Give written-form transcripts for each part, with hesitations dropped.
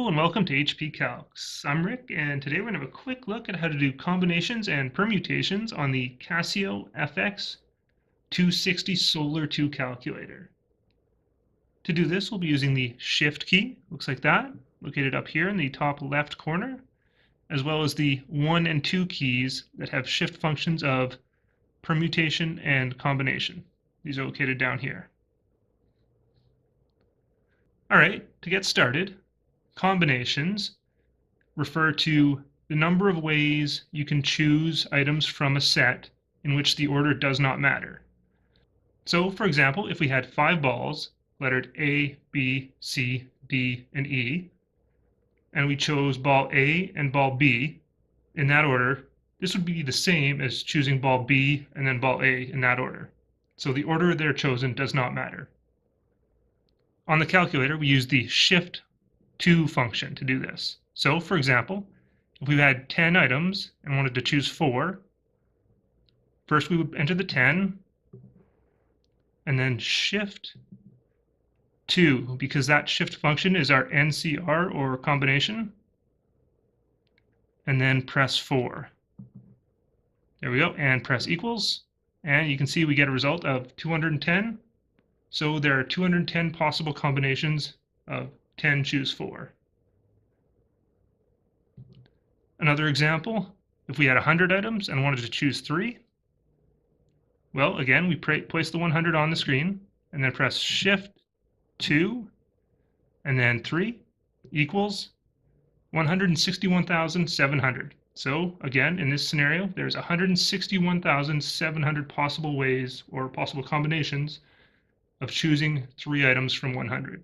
Hello and welcome to HP Calcs. I'm Rick, and today we're going to have a quick look at how to do combinations and permutations on the Casio fx-260 Solar 2 calculator. To do this, we'll be using the Shift key, looks like that, located up here in the top left corner, as well as the 1 and 2 keys that have shift functions of permutation and combination. These are located down here. All right, to get started, combinations refer to the number of ways you can choose items from a set in which the order does not matter. So, for example, if we had 5 balls, lettered A, B, C, D, and E, and we chose ball A and ball B in that order, this would be the same as choosing ball B and then ball A in that order. So the order they're chosen does not matter. On the calculator, we use the Shift 2 function to do this. So, for example, if we had 10 items and wanted to choose 4, first we would enter the 10 and then Shift 2, because that shift function is our NCR or combination, and then press 4. There we go, and press equals, and you can see we get a result of 210. So there are 210 possible combinations of 10 choose 4. Another example, if we had 100 items and wanted to choose 3, well, again, we place the 100 on the screen and then press Shift 2 and then 3 equals 161,700. So again, in this scenario, there's 161,700 possible ways or possible combinations of choosing 3 items from 100.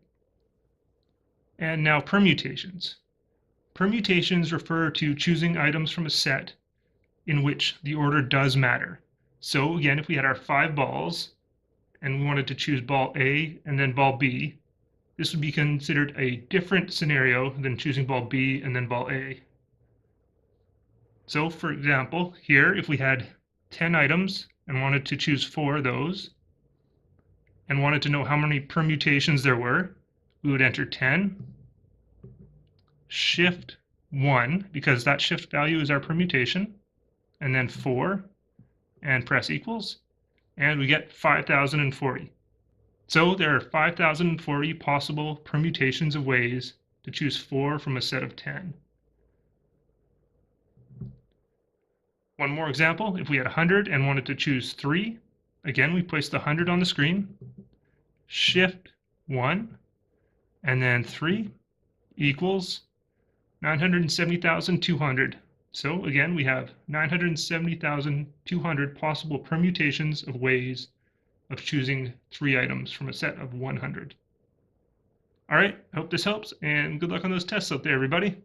And now permutations. Permutations refer to choosing items from a set in which the order does matter. So again, if we had our 5 balls and we wanted to choose ball A and then ball B, this would be considered a different scenario than choosing ball B and then ball A. So for example, here, if we had 10 items and wanted to choose 4 of those and wanted to know how many permutations there were, we would enter 10, Shift 1, because that shift value is our permutation, and then 4, and press equals, and we get 5,040. So there are 5,040 possible permutations of ways to choose 4 from a set of 10. One more example, if we had 100 and wanted to choose 3, again, we place the 100 on the screen, Shift 1, and then 3 equals 970,200. So again, we have 970,200 possible permutations of ways of choosing 3 items from a set of 100. All right, I hope this helps, and good luck on those tests out there, everybody.